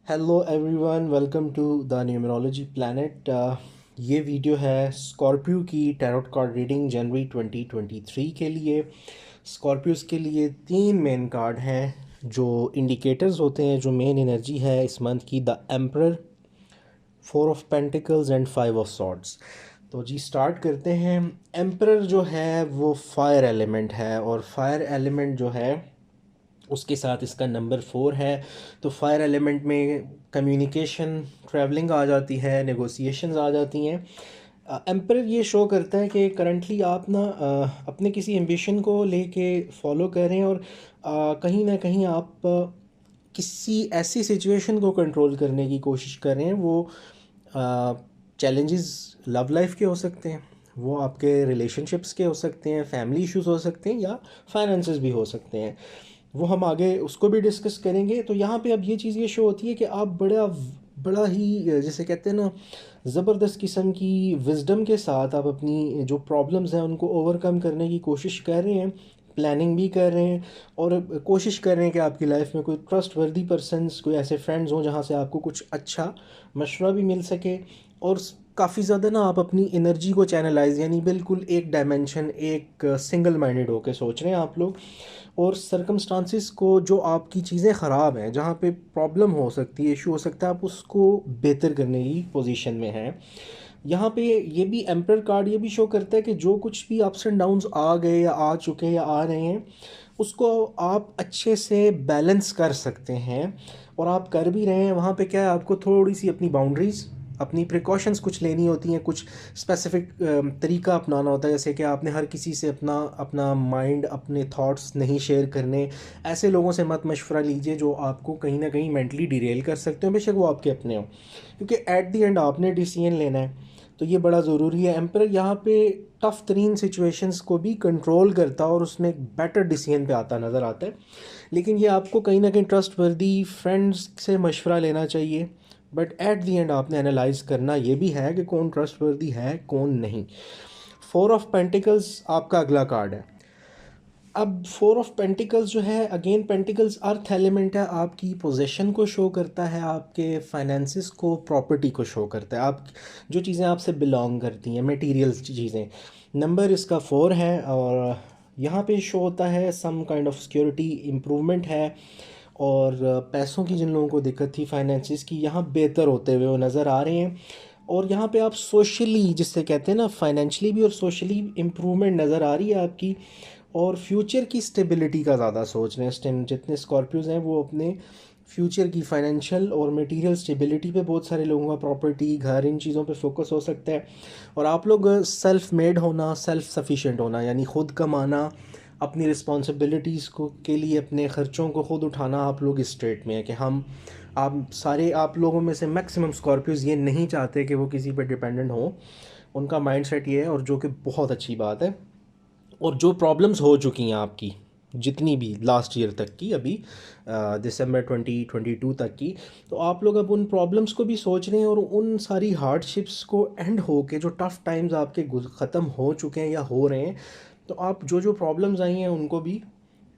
Hello everyone, welcome to the numerology planet. ये video है Scorpio की टैरोट कार्ड रीडिंग जनवरी 2023 के लिए। स्कॉर्पियोस के लिए तीन मेन कार्ड हैं जो इंडिकेटर्स होते हैं, जो मेन एनर्जी है इस मंथ की: the emperor, four of pentacles and five of swords. तो जी स्टार्ट करते हैं। एम्परर जो है वो फायर एलिमेंट है, और फायर एलिमेंट जो है उसके साथ इसका नंबर 4 है। तो फायर एलिमेंट में कम्युनिकेशन, ट्रैवलिंग आ जाती है, नेगोशिएशंस आ जाती हैं। एम्पर ये शो करता है कि करंटली आप ना अपने किसी एम्बिशन को लेके फॉलो कर रहे हैं, और कहीं ना कहीं आप किसी ऐसी सिचुएशन को कंट्रोल करने की कोशिश कर रहे हैं। वो चैलेंजेस लव लाइफ के हो सकते हैं, वो आपके रिलेशनशिप्स के हो सकते हैं, फैमिली इश्यूज हो सकते हैं, या फाइनेंसेस भी हो सकते हैं। वो हम आगे उसको भी डिस्कस करेंगे। तो यहाँ पे अब ये चीज़ ये शो होती है कि आप बड़ा बड़ा ही जैसे कहते हैं ना, ज़बरदस्त किस्म की विजडम के साथ आप अपनी जो प्रॉब्लम्स हैं उनको ओवरकम करने की कोशिश कर रहे हैं, प्लानिंग भी कर रहे हैं, और कोशिश कर रहे हैं कि आपकी लाइफ में कोई ट्रस्ट वर्दी पर्सनस, कोई ऐसे फ्रेंड्स हों जहाँ से आपको कुछ अच्छा मशवरा भी मिल सके। और काफ़ी ज़्यादा ना आप अपनी एनर्जी को चैनलाइज, यानी बिल्कुल एक डायमेंशन, एक सिंगल माइंडेड होकर सोच रहे हैं आप लोग। और सरकमस्टांसिस को, जो आपकी चीज़ें ख़राब हैं, जहाँ पे प्रॉब्लम हो सकती है, इशू हो सकता है, आप उसको बेहतर करने की पोजीशन में हैं। यहाँ पे ये भी एम्पर कार्ड ये भी शो करता है कि जो कुछ भी अप्स एंड डाउन्स आ गए या आ चुके हैं या आ रहे हैं, उसको आप अच्छे से बैलेंस कर सकते हैं, और आप कर भी रहे हैं। वहाँ पे क्या है, आपको थोड़ी सी अपनी बाउंड्रीज़, अपनी प्रिकॉशंस कुछ लेनी होती हैं, कुछ स्पेसिफिक तरीका अपनाना होता है। जैसे कि आपने हर किसी से अपना अपना माइंड, अपने थॉट्स नहीं शेयर करने। ऐसे लोगों से मत मशवरा लीजिए जो आपको कहीं ना कहीं मेंटली डिरेल कर सकते हो, बेशक वो आपके अपने हो, क्योंकि एट द एंड आपने डिसीजन लेना है। तो ये बड़ा ज़रूरी है। एम्पर यहाँ पे टफ़ तरीन सिचुएशंस को भी कंट्रोल करता है, और उसमें एक बेटर डिसीजन पे आता नज़र आता है। लेकिन ये आपको कहीं ना कहीं ट्रस्ट वर्दी फ्रेंड्स से मशवरा लेना चाहिए। बट एट दी एंड आपने एनालाइज करना ये भी है कि कौन ट्रस्ट वर्दी है, कौन नहीं। फोर ऑफ पेंटिकल्स आपका अगला कार्ड है। अब फोर ऑफ पेंटिकल्स जो है, अगेन पेंटिकल्स अर्थ एलिमेंट है, आपकी पोजीशन को शो करता है, आपके फाइनेंसिस को, प्रॉपर्टी को शो करता है, आप जो चीज़ें आपसे बिलोंग करती हैं, मटेरियल्स चीज़ें। नंबर इसका 4 है, और यहाँ पे शो होता है some kind of security, improvement है। और पैसों की जिन लोगों को दिक्कत थी फाइनेंसिस की, यहाँ बेहतर होते हुए वो नज़र आ रहे हैं। और यहाँ पे आप सोशली, जिससे कहते हैं ना, फाइनेंशियली भी और सोशली इम्प्रूवमेंट नज़र आ रही है आपकी। और फ्यूचर की स्टेबिलिटी का ज़्यादा सोच रहे हैं इस टाइम जितने स्कॉर्पियोज हैं, वो अपने फ्यूचर की फाइनेंशियल और मटेरियल स्टेबिलिटी पे, बहुत सारे लोगों का प्रॉपर्टी, घर, इन चीज़ों पे फोकस हो सकता है। और आप लोग सेल्फ मेड होना, सेल्फ सफिशिएंट होना, यानी खुद कमाना, अपनी रिस्पॉन्सिबिलिटीज़ को के लिए अपने ख़र्चों को खुद उठाना, आप लोग इस स्टेट में है कि हम, आप सारे, आप लोगों में से मैक्सिमम स्कॉर्पियोज ये नहीं चाहते कि वो किसी पर डिपेंडेंट हो। उनका माइंडसेट ये है, और जो कि बहुत अच्छी बात है। और जो प्रॉब्लम्स हो चुकी हैं आपकी, जितनी भी लास्ट ईयर तक की, अभी दिसंबर 2022 तक की, तो आप लोग अब उन प्रॉब्लम्स को भी सोच रहे हैं, और उन सारी हार्डशिप्स को एंड हो के, जो टफ़ टाइम्स आपके ख़त्म हो चुके हैं या हो रहे हैं, तो आप जो जो प्रॉब्लम्स आई हैं उनको भी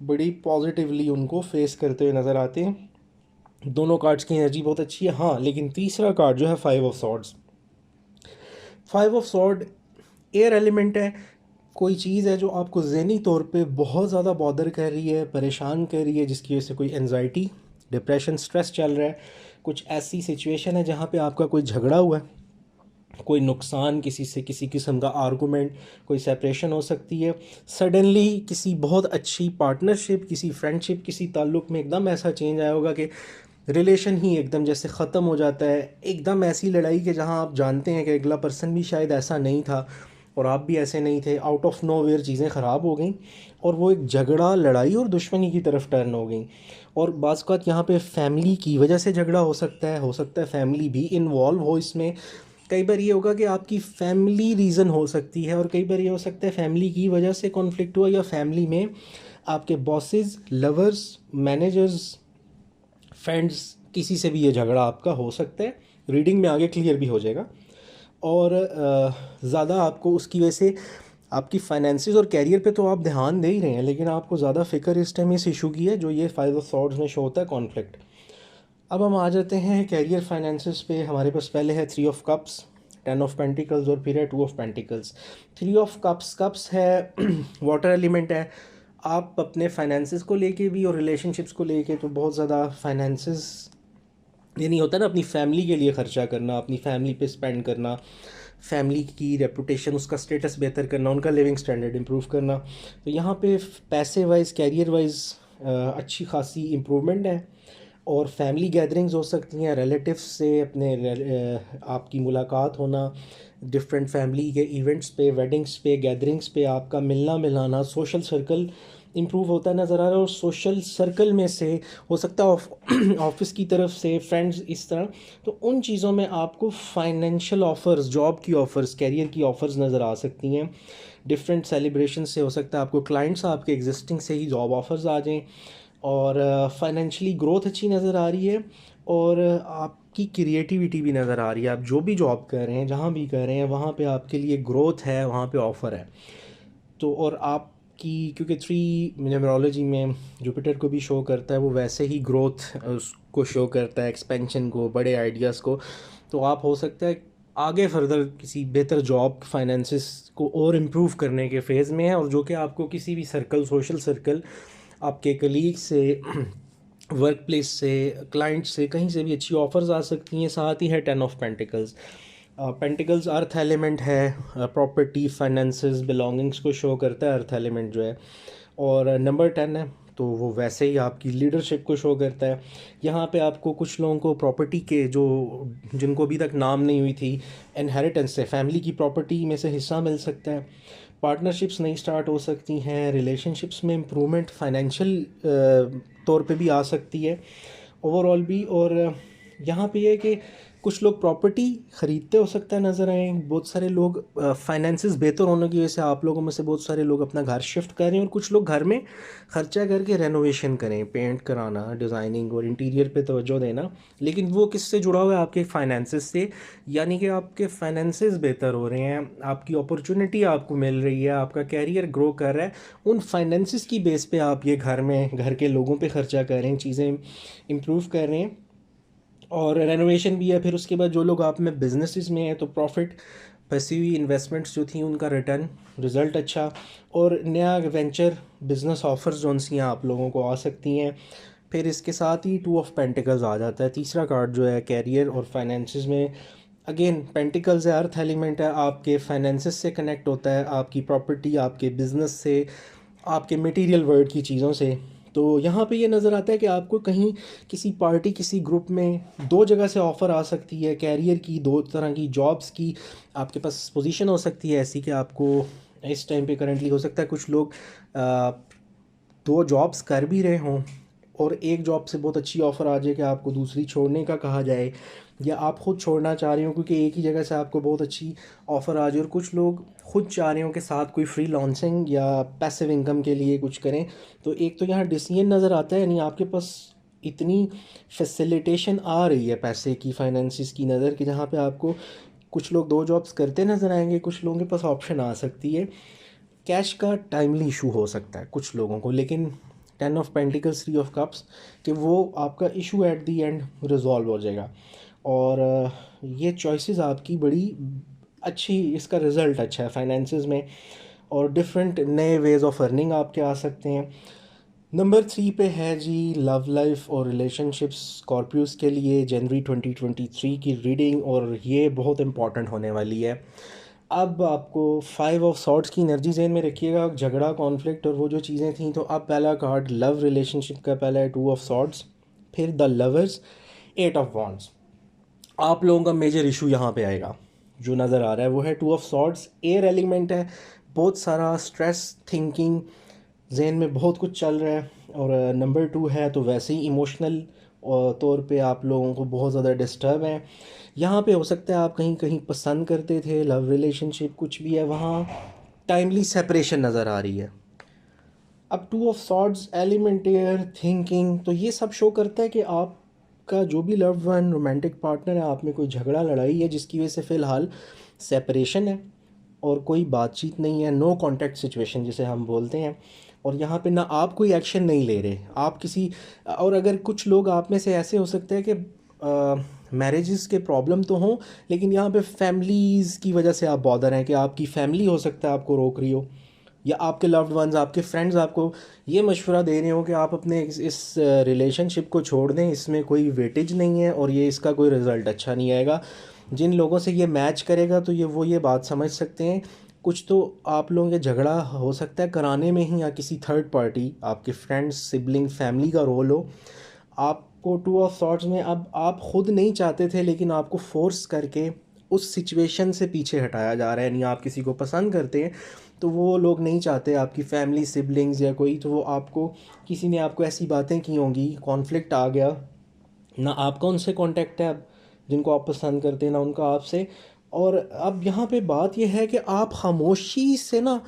बड़ी पॉजिटिवली उनको फेस करते हुए नज़र आते हैं। दोनों कार्ड्स की एनर्जी बहुत अच्छी है। हाँ, लेकिन तीसरा कार्ड जो है, five of swords. Five of sword air element है। कोई चीज़ है जो आपको ज़हनी तौर पे बहुत ज़्यादा बॉदर कर रही है, परेशान कर रही है, जिसकी वजह से कोई एनजाइटी, डिप्रेशन, स्ट्रेस चल रहा है। कुछ ऐसी सिचुएशन है जहाँ पे आपका कोई झगड़ा हुआ है, कोई नुकसान, किसी से किसी किस्म का आर्गूमेंट, कोई सेपरेशन हो सकती है। सडनली किसी बहुत अच्छी पार्टनरशिप, किसी फ्रेंडशिप, किसी ताल्लुक़ में एकदम ऐसा चेंज आया होगा कि रिलेशन ही एकदम जैसे ख़त्म हो जाता है। एकदम ऐसी लड़ाई कि जहाँ आप जानते हैं कि अगला पर्सन भी शायद ऐसा नहीं था, और आप भी ऐसे नहीं थे, आउट ऑफ नो वेयर चीज़ें ख़राब हो गई, और वो एक झगड़ा, लड़ाई और दुश्मनी की तरफ टर्न हो गई। और बाज़ अवत यहाँ पे फैमिली की वजह से झगड़ा हो सकता है फैमिली भी इन्वॉल्व हो इसमें। कई बार ये होगा कि आपकी फैमिली रीज़न हो सकती है, और कई बार ये हो सकता है फैमिली की वजह से कॉन्फ्लिक्ट हुआ, या फैमिली में आपके बॉसेस, लवर्स, मैनेजर्स, फ्रेंड्स, किसी से भी ये झगड़ा आपका हो सकता है। रीडिंग में आगे क्लियर भी हो जाएगा। और ज़्यादा आपको उसकी वजह से आपकी फाइनेंसिस और कैरियर पे तो आप ध्यान दे ही रहे हैं, लेकिन आपको ज़्यादा फिक्र इस टाइम इस इशू की है, जो ये फाइव ऑफ सॉर्ड्स में शो होता है, कॉन्फ्लिक्ट। अब हम आ जाते हैं कैरियर फाइनेंसेस पे। हमारे पास पहले है 3 ऑफ कप्स, 10 ऑफ पेंटिकल्स और फिर है 2 of pentacles. 3 of cups cups है वाटर एलिमेंट है। आप अपने फाइनेंसेस को लेके भी और रिलेशनशिप्स को लेके तो बहुत ज़्यादा फाइनेंसेस, ये नहीं होता ना, अपनी फैमिली के लिए ख़र्चा करना, अपनी फैमिली पे स्पेंड करना, फैमिली की रेपुटेशन, उसका स्टेटस बेहतर करना, उनका लिविंग स्टैंडर्ड इम्प्रूव करना। तो यहाँ पे पैसे वाइज, कैरियर वाइज अच्छी खासी इम्प्रूवमेंट है। और फैमिली गैदरिंग्स हो सकती हैं, रिलेटिव्स से आपकी मुलाकात होना, डिफरेंट फैमिली के इवेंट्स पे, वेडिंग्स पे, गैदरिंग्स पे आपका मिलना मिलाना, सोशल सर्कल इम्प्रूव होता नज़र आ रहा है। और सोशल सर्कल में से हो सकता है ऑफिस की तरफ से, फ्रेंड्स, इस तरह। तो उन चीज़ों में आपको फाइनेंशियल ऑफ़र्स, जॉब की ऑफ़र्स, कैरियर की ऑफ़र्स नज़र आ सकती हैं। डिफरेंट सेलिब्रेशन से हो सकता है आपको क्लाइंट्स आपके एग्जिस्टिंग से ही जॉब ऑफ़र्स आ जाएं। और फाइनेंशियली ग्रोथ अच्छी नज़र आ रही है। और आपकी क्रिएटिविटी भी नज़र आ रही है। आप जो भी जॉब कर रहे हैं, जहाँ भी कर रहे हैं, वहाँ पे आपके लिए ग्रोथ है, वहाँ पे ऑफ़र है। तो और आपकी, क्योंकि 3 न्यूमरोलॉजी में जुपिटर को भी शो करता है, वो वैसे ही ग्रोथ उसको शो करता है, एक्सपेंशन को, बड़े आइडियाज़ को। तो आप हो सकता है आगे फर्दर किसी बेहतर जॉब, फाइनेंसिस को और इम्प्रूव करने के फेज़ में है, और जो कि आपको किसी भी सर्कल, सोशल सर्कल, आपके कलीग से, वर्क प्लेस से, क्लाइंट से, कहीं से भी अच्छी ऑफ़र्स आ सकती हैं। साथ ही है 10 of pentacles. Pentacles earth element है, प्रॉपर्टी, फाइनेंसेस, बिलोंगिंग्स को शो करता है अर्थ एलिमेंट जो है। और नंबर 10 है, तो वो वैसे ही आपकी लीडरशिप को शो करता है। यहाँ पे आपको कुछ लोगों को प्रॉपर्टी के, जो जिनको अभी तक नाम नहीं हुई थी, इनहेरिटेंस से, फैमिली की प्रॉपर्टी में से हिस्सा मिल सकता है। पार्टनरशिप्स नई स्टार्ट हो सकती हैं, रिलेशनशिप्स में इम्प्रूवमेंट फाइनेंशियल तौर पे भी आ सकती है, ओवरऑल भी। और यहाँ पे ये है कि कुछ लोग प्रॉपर्टी ख़रीदते हो सकता है नज़र आए। बहुत सारे लोग, फाइनेंसेस बेहतर होने की वजह से आप लोगों में से बहुत सारे लोग अपना घर शिफ्ट कर रहे हैं। और कुछ लोग घर में ख़र्चा करके रेनोवेशन करें, पेंट कराना, डिज़ाइनिंग और इंटीरियर पे तवज्जो देना। लेकिन वो किससे जुड़ा हुआ है? आपके फाइनेंसेस से। यानी कि आपके फाइनेंसेस बेहतर हो रहे हैं, आपकी अपॉर्चुनिटी आपको मिल रही है, आपका कैरियर ग्रो कर रहा है। उन फाइनेंसेस की बेस पे आप ये घर में, घर के लोगों पे ख़र्चा कर रहे हैं, चीज़ें इम्प्रूव कर रहे हैं। और रेनोवेशन भी है। फिर उसके बाद जो लोग आप में बिजनेसेस में हैं, तो प्रॉफिट, फंसी हुई इन्वेस्टमेंट्स जो थी उनका रिटर्न, रिज़ल्ट अच्छा। और नया वेंचर बिजनेस ऑफर्स जो सी हैं आप लोगों को आ सकती हैं। फिर इसके साथ ही 2 ऑफ पेंटिकल्स आ जाता है, तीसरा कार्ड जो है कैरियर और फाइनेंसिस में। अगेन पेंटिकल्स है, अर्थ एलिमेंट है, आपके फाइनेंसिस से कनेक्ट होता है, आपकी प्रॉपर्टी, आपके बिजनेस से, आपके मटेरियल वर्ल्ड की चीज़ों से। तो यहाँ पे ये नज़र आता है कि आपको कहीं किसी पार्टी, किसी ग्रुप में 2 जगह से ऑफ़र आ सकती है, कैरियर की, 2 तरह की जॉब्स की। आपके पास पोजीशन हो सकती है ऐसी कि आपको इस टाइम पे करंटली हो सकता है कुछ लोग 2 जॉब्स कर भी रहे हों, और एक जॉब से बहुत अच्छी ऑफ़र आ जाए कि आपको दूसरी छोड़ने का कहा जाए, या आप ख़ुद छोड़ना चाह रहे हो क्योंकि एक ही जगह से आपको बहुत अच्छी ऑफ़र आ जाए। और कुछ लोग खुद चाह रहे हो कि साथ कोई फ्री लॉन्सिंग या पैसिव इनकम के लिए कुछ करें। तो एक तो यहाँ डिसीजन नज़र आता है, यानी आपके पास इतनी फैसिलिटेशन आ रही है पैसे की, फाइनेंसिस की नज़र, कि जहाँ पे आपको कुछ लोग 2 जॉब्स करते नज़र आएंगे, कुछ लोगों के पास ऑप्शन आ सकती है। कैश का टाइमली इशू हो सकता है कुछ लोगों को, लेकिन 10 ऑफ पेंटिकल्स, 3 ऑफ कप्स, कि वो आपका issue at the and resolve हो जाएगा। और ये चॉइसेस आपकी बड़ी अच्छी, इसका रिज़ल्ट अच्छा है फाइनेंसेस में। और डिफरेंट नए वेज ऑफ अर्निंग आपके आ सकते हैं। नंबर 3 पे है जी लव लाइफ और रिलेशनशिप्स, स्कॉर्पियोस के लिए जनवरी 2023 की रीडिंग, और ये बहुत इंपॉर्टेंट होने वाली है। अब आपको 5 ऑफ सॉर्ड्स की एनर्जी जहन में रखिएगा, झगड़ा, कॉन्फ्लिक्ट और वो जो चीज़ें थी। तो अब पहला कार्ड लव रिलेशनशिप का पहला है 2 ऑफ सॉर्ड्स, फिर द लवर्स, 8 ऑफ वॉन्ड्स। आप लोगों का मेजर इशू यहाँ पे आएगा जो नज़र आ रहा है, वो है 2 ऑफ सॉर्ड्स, एयर एलिमेंट है। बहुत सारा स्ट्रेस, थिंकिंग, जहन में बहुत कुछ चल रहा है। और नंबर 2 है, तो वैसे ही इमोशनल तौर पे आप लोगों को बहुत ज़्यादा डिस्टर्ब है। यहाँ पे हो सकता है आप कहीं कहीं पसंद करते थे, लव रिलेशनशिप कुछ भी है, वहाँ टाइमली सेपरेशन नज़र आ रही है। अब 2 of swords, element, air, thinking, तो ये सब शो करता है कि आपका जो भी लव्ड वन, रोमांटिक पार्टनर है, आप में कोई झगड़ा, लड़ाई है जिसकी वजह से फ़िलहाल सेपरेशन है और कोई बातचीत नहीं है, नो कांटेक्ट सिचुएशन जिसे हम बोलते हैं। और यहाँ पे ना आप कोई एक्शन नहीं ले रहे आप किसी। और अगर कुछ लोग आप में से ऐसे हो सकते हैं कि मैरिजेस के प्रॉब्लम तो हों, लेकिन यहाँ पे फैमिलीज़ की वजह से आप बॉदर हैं कि आपकी फैमिली हो सकता है आपको रोक रही हो, या आपके लव्ड वंस आपके फ्रेंड्स आपको ये मशवरा दे रहे हो कि आप अपने इस रिलेशनशिप को छोड़ दें, इसमें कोई वेटेज नहीं है और ये इसका कोई रिज़ल्ट अच्छा नहीं आएगा। जिन लोगों से ये मैच करेगा तो ये बात समझ सकते हैं। कुछ तो आप लोगों के झगड़ा हो सकता है कराने में ही, या किसी थर्ड पार्टी आपके फ्रेंड्स सिबलिंग फैमिली का रोल हो। आपको टू ऑफ सॉर्ट्स में अब आप खुद नहीं चाहते थे लेकिन आपको फोर्स करके उस सिचुएशन से पीछे हटाया जा रहा है। यानी आप किसी को पसंद करते हैं तो वो लोग नहीं चाहते, आपकी फैमिली सिबलिंग्स या कोई, तो वो आपको किसी ने आपको ऐसी बातें की होंगी, कॉन्फ्लिक्ट आ गया, ना आपका उनसे कांटेक्ट है अब जिनको आप पसंद करते हैं, ना उनका आपसे। और अब यहाँ पे बात यह है कि आप खामोशी से ना,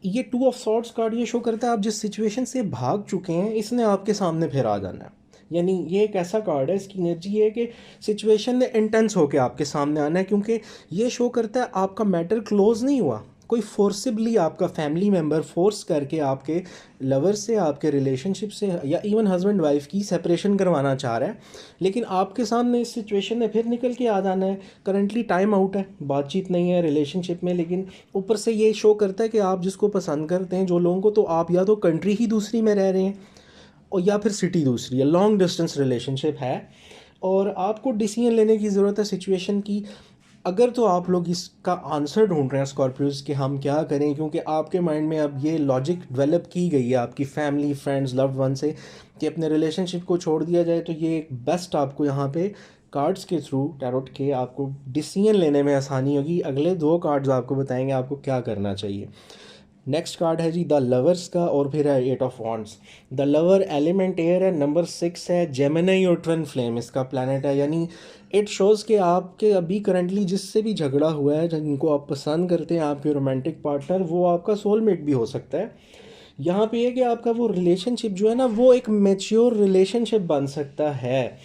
ये टू ऑफ सॉर्ट्स कार्ड ये शो करता है आप जिस सिचुएशन से भाग चुके हैं इसने आपके सामने फिर आ जाना है। यानी ये एक ऐसा कार्ड है, इसकी एनर्जी ये है कि सिचुएशन ने इंटेंस होकर आपके सामने आना है, क्योंकि ये शो करता है आपका मैटर क्लोज नहीं हुआ, कोई फोर्सिबली आपका फैमिली मेम्बर फोर्स करके आपके लवर से, आपके रिलेशनशिप से, या इवन हस्बैंड वाइफ की सेपरेशन करवाना चाह रहा है। लेकिन आपके सामने इस सिचुएशन में फिर निकल के आ जाना है। करंटली टाइम आउट है, बातचीत नहीं है रिलेशनशिप में, लेकिन ऊपर से ये शो करता है कि आप जिसको पसंद करते हैं जो लोगों को, तो आप या तो कंट्री ही दूसरी में रह रहे हैं और या फिर सिटी दूसरी है, लॉन्ग डिस्टेंस रिलेशनशिप है और आपको डिसीजन लेने की ज़रूरत है सिचुएशन की। अगर तो आप लोग इसका आंसर ढूंढ रहे हैं स्कॉर्पियोज कि हम क्या करें, क्योंकि आपके माइंड में अब ये लॉजिक डेवलप की गई है आपकी फैमिली फ्रेंड्स लव्ड वन से कि अपने रिलेशनशिप को छोड़ दिया जाए, तो ये एक बेस्ट आपको यहाँ पे कार्ड्स के थ्रू, टैरोट के, आपको डिसीजन लेने में आसानी होगी। अगले 2 कार्ड्स आपको बताएंगे आपको क्या करना चाहिए। नेक्स्ट कार्ड है जी द लवर्स का, और फिर है 8 of wands. The lover element air है, नंबर 6 है, जेमिनी और ट्विन फ्लेम इसका प्लैनेट है। यानी इट शोज़ कि आपके अभी करंटली जिससे भी झगड़ा हुआ है, जिनको आप पसंद करते हैं आपके रोमांटिक पार्टनर, वो आपका सोलमेट भी हो सकता है। यहाँ पे है कि आपका वो रिलेशनशिप जो है ना, वो एक मैच्योर रिलेशनशिप बन सकता है।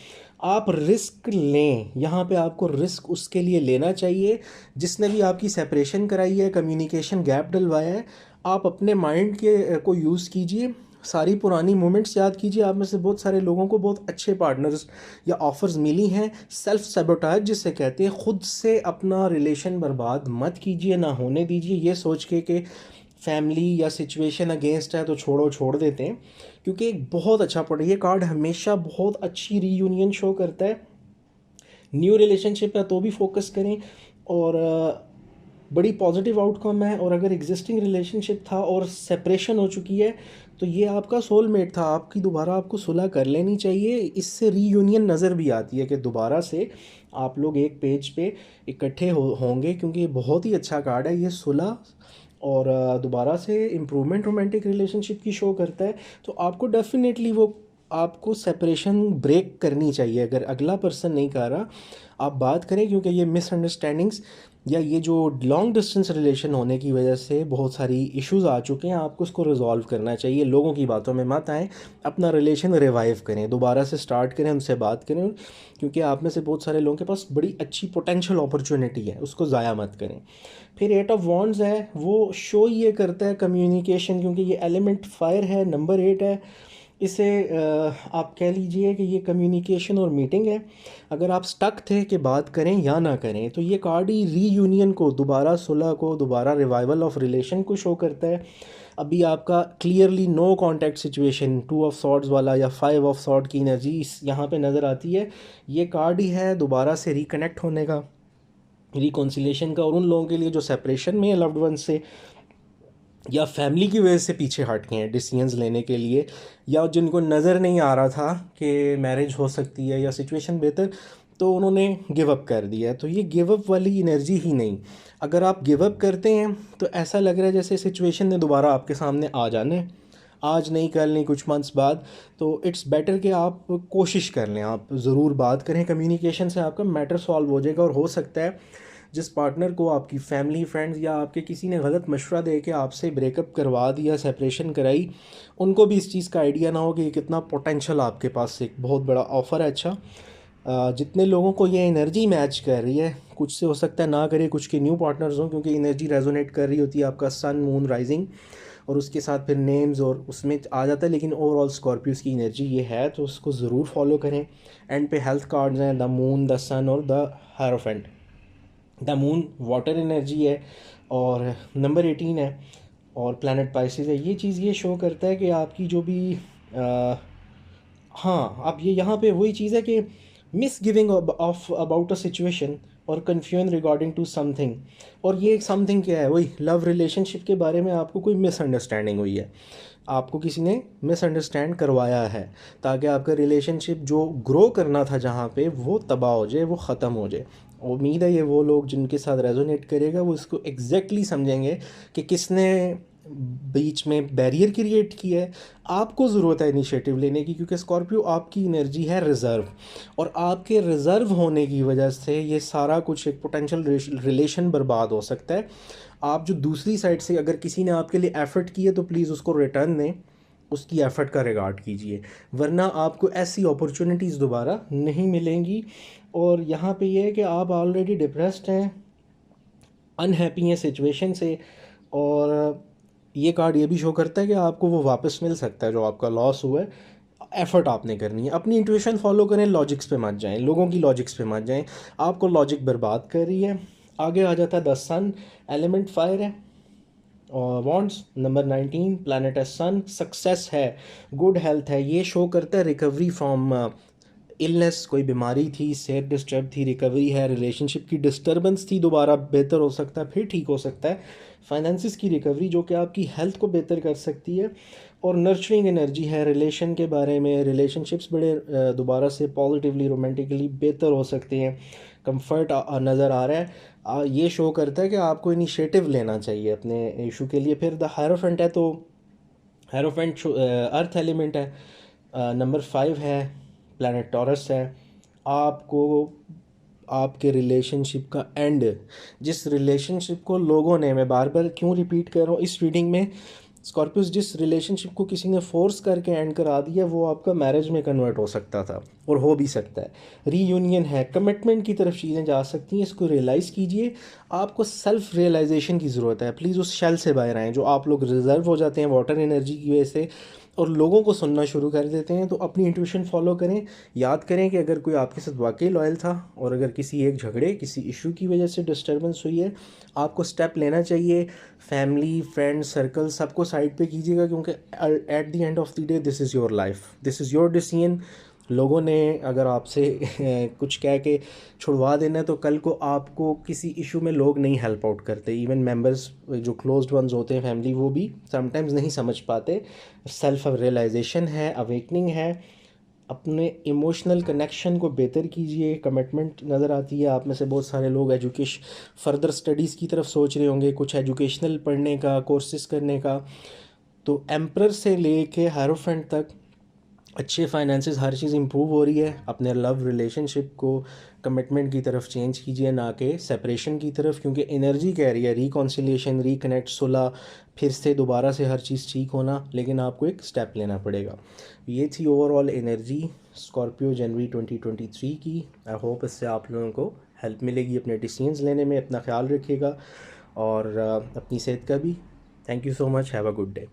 आप रिस्क लें, यहाँ पे आपको रिस्क उसके लिए लेना चाहिए जिसने भी आपकी सेपरेशन कराई है, कम्युनिकेशन गैप डलवाया है। आप अपने माइंड के को यूज़ कीजिए, सारी पुरानी मोमेंट्स याद कीजिए। आप में से बहुत सारे लोगों को बहुत अच्छे पार्टनर्स या ऑफ़र्स मिली हैं। सेल्फ सैबोटेज जिसे कहते हैं, ख़ुद से अपना रिलेशन बर्बाद मत कीजिए, ना होने दीजिए ये सोच के कि फैमिली या सिचुएशन अगेंस्ट है तो छोड़ देते हैं। क्योंकि एक बहुत अच्छा ये कार्ड हमेशा बहुत अच्छी रीयूनियन शो करता है। न्यू रिलेशनशिप है तो भी फोकस करें और बड़ी पॉजिटिव आउटकम है। और अगर एग्जिस्टिंग रिलेशनशिप था और सेपरेशन हो चुकी है तो ये आपका सोलमेट था, आपकी दोबारा आपको सुलह कर लेनी चाहिए। इससे रीयूनियन नज़र भी आती है कि दोबारा से आप लोग एक पेज पे इकट्ठे होंगे, क्योंकि ये बहुत ही अच्छा कार्ड है। ये सुलह और दोबारा से इम्प्रूवमेंट रोमांटिक रिलेशनशिप की शो करता है। तो आपको डेफिनेटली वो आपको सेपरेशन ब्रेक करनी चाहिए। अगर अगला पर्सन नहीं कर रहा आप बात करें, क्योंकि ये मिसअंडरस्टैंडिंग्स या ये जो लॉन्ग डिस्टेंस रिलेशन होने की वजह से बहुत सारी इश्यूज़ आ चुके हैं, आपको उसको रिजॉल्व करना चाहिए। लोगों की बातों में मत आएँ, अपना रिलेशन रिवाइव करें, दोबारा से स्टार्ट करें, उनसे बात करें, क्योंकि आप में से बहुत सारे लोगों के पास बड़ी अच्छी पोटेंशियल अपॉर्चुनिटी है, उसको ज़ाया मत करें। फिर 8 ऑफ वॉन्ड्स है, वो शो ये करता है कम्युनिकेशन, क्योंकि ये एलिमेंट फायर है, नंबर 8 है। इसे आप कह लीजिए कि ये कम्युनिकेशन और मीटिंग है। अगर आप स्टक थे कि बात करें या ना करें, तो ये कार्ड ही रीयूनियन को, दोबारा सुलह को, दोबारा रिवाइवल ऑफ रिलेशन को शो करता है। अभी आपका clearly no contact situation 2 of swords वाला या 5 ऑफ सॉर्ड की एनर्जी इस यहाँ पे नज़र आती है। ये कार्ड ही है दोबारा से रिकनेक्ट होने का, रिकॉन्सिलेशन का। और उन लोगों के लिए जो सेपरेशन में है लव्ड वन से या फैमिली की वजह से पीछे हट गए हैं डिसीजंस लेने के लिए, या जिनको नज़र नहीं आ रहा था कि मैरिज हो सकती है या सिचुएशन बेहतर, तो उन्होंने गिव अप कर दिया है। तो ये गिव अप वाली एनर्जी ही नहीं। अगर आप गिव अप करते हैं तो ऐसा लग रहा है जैसे सिचुएशन ने दोबारा आपके सामने आ जाना है, आज नहीं कल नहीं कुछ मंथ्स बाद। तो इट्स बेटर कि आप कोशिश कर लें, आप ज़रूर बात करें, कम्युनिकेशन से आपका मैटर सॉल्व हो जाएगा। और हो सकता है जिस पार्टनर को आपकी फैमिली फ्रेंड्स या आपके किसी ने गलत मशवरा दे के आपसे ब्रेकअप करवा दिया, सेपरेशन कराई, उनको भी इस चीज़ का आइडिया ना हो कि कितना पोटेंशियल आपके पास एक बहुत बड़ा ऑफ़र है। अच्छा, जितने लोगों को ये एनर्जी मैच कर रही है, कुछ से हो सकता है ना करे, कुछ के न्यू पार्टनर्स हों, क्योंकि एनर्जी रेजोनेट कर रही होती है आपका सन मून राइजिंग, और उसके साथ फिर नेम्स और उसमें आ जाता है, लेकिन ओवरऑल स्कॉर्पियोज़ की एनर्जी ये है, तो उसको ज़रूर फॉलो करें। एंड पे हेल्थ कार्ड्स हैं, द मून, द सन और the hierophant. The moon water energy है और नंबर 18 है और प्लैनेट पाइसेस है। ये चीज़ ये शो करता है कि आपकी जो भी हाँ, अब ये यहाँ पे वही चीज़ है कि miss giving of about a situation और कन्फ्यूजन रिगार्डिंग टू समथिंग। और ये समथिंग क्या है, वही लव रिलेशनशिप के बारे में आपको कोई मिसअंडरस्टैंडिंग हुई है, आपको किसी ने मिसअंडरस्टैंड करवाया है, ताकि आपका रिलेशनशिप जो ग्रो करना था जहाँ पे, वो तबाह हो जाए, वो ख़त्म हो जाए। उम्मीद है ये वो लोग जिनके साथ रेजोनेट करेगा वो इसको एग्जैक्टली समझेंगे कि किसने बीच में बैरियर क्रिएट किया है। आपको ज़रूरत है इनिशिएटिव लेने की, क्योंकि स्कॉर्पियो आपकी एनर्जी है रिज़र्व, और आपके रिज़र्व होने की वजह से ये सारा कुछ एक पोटेंशियल रिलेशन बर्बाद हो सकता है। आप जो दूसरी साइड से अगर किसी ने आपके लिए एफ़र्ट किया तो प्लीज़ उसको रिटर्न दें, उसकी एफ़र्ट का रिगार्ड कीजिए, वरना आपको ऐसी अपॉर्चुनिटीज़ दोबारा नहीं मिलेंगी। और यहाँ पे ये है कि आप ऑलरेडी डिप्रेस्ड हैं, अनहैप्पी हैं सिचुएशन से, और ये कार्ड ये भी शो करता है कि आपको वो वापस मिल सकता है जो आपका लॉस हुआ है। एफ़र्ट आपने करनी है, अपनी इंट्यूशन फॉलो करें, लॉजिक्स पे मत जाएं, लोगों की लॉजिक्स पे मत जाएं, आपको लॉजिक बर्बाद कर रही है। आगे आ जाता है द सन, एलिमेंट फायर है और वॉन्ट्स नंबर 19, प्लैनेट है सन, सक्सेस है, गुड हेल्थ है। ये शो करता है रिकवरी फ्रॉम इलनेस, कोई बीमारी थी, सेहत डिस्टर्ब थी, रिकवरी है, रिलेशनशिप की डिस्टर्बेंस थी, दोबारा बेहतर हो सकता है, फिर ठीक हो सकता है, फाइनेंसिस की रिकवरी जो कि आपकी हेल्थ को बेहतर कर सकती है, और नर्चरिंग एनर्जी है रिलेशन के बारे में, रिलेशनशिप्स बड़े दोबारा से पॉजिटिवली रोमांटिकली बेहतर हो सकते हैं, कंफर्ट नज़र आ रहा है। ये शो करता है कि आपको इनिशिएटिव लेना चाहिए अपने इशू के लिए। फिर द हायरोफेंट है, तो हायरोफेंट अर्थ एलिमेंट है, नंबर 5 है, प्लैनेट टॉरस है। आपको आपके रिलेशनशिप का एंड, जिस रिलेशनशिप को लोगों ने, मैं बार बार क्यों रिपीट कर रहा हूँ इस रीडिंग में, स्कॉर्पियोस, जिस रिलेशनशिप को किसी ने फोर्स करके एंड करा दिया वो आपका मैरिज में कन्वर्ट हो सकता था और हो भी सकता है। रीयूनियन है, कमिटमेंट की तरफ चीज़ें जा सकती हैं, इसको रियलाइज़ कीजिए। आपको सेल्फ रियलाइजेशन की ज़रूरत है, प्लीज़ उस शेल से बाहर आएँ जो आप लोग रिजर्व हो जाते हैं वाटर एनर्जी की वजह से और लोगों को सुनना शुरू कर देते हैं। तो अपनी इंट्यूशन फॉलो करें, याद करें कि अगर कोई आपके साथ वाकई लॉयल था और अगर किसी एक झगड़े, किसी इशू की वजह से डिस्टर्बेंस हुई है, आपको स्टेप लेना चाहिए। फैमिली, फ्रेंड्स, सर्कल, सबको साइड पे कीजिएगा, क्योंकि at the end of the day this is your life, this is your decision. लोगों ने अगर आपसे कुछ कह के छुड़वा देना है तो कल को आपको किसी इशू में लोग नहीं हेल्प आउट करते, इवन मेंबर्स जो क्लोज्ड वंस होते हैं फैमिली, वो भी समटाइम्स नहीं समझ पाते। सेल्फ रियलाइजेशन है, अवेकनिंग है, अपने इमोशनल कनेक्शन को बेहतर कीजिए। कमिटमेंट नज़र आती है आप में से बहुत सारे लोग एजुकेशन, फर्दर स्टडीज़ की तरफ सोच रहे होंगे, कुछ एजुकेशनल पढ़ने का, कोर्सेज करने का। तो एम्परर से लेके हायरोफेंट तक अच्छे फाइनेंसेस, हर चीज़ इंप्रूव हो रही है। अपने लव रिलेशनशिप को कमिटमेंट की तरफ चेंज कीजिए, ना कि सेपरेशन की तरफ, क्योंकि एनर्जी कह रही है रिकॉन्सिलिएशन, रिकनेक्ट, सुलह, फिर से दोबारा से हर चीज़ ठीक होना, लेकिन आपको एक स्टेप लेना पड़ेगा। ये थी ओवरऑल एनर्जी स्कॉर्पियो जनवरी 2023 की। आई होप इससे आप लोगों को हेल्प मिलेगी अपने डिसीजंस लेने में। अपना ख्याल रखिएगा और अपनी सेहत का भी। Thank you so much, have a good day.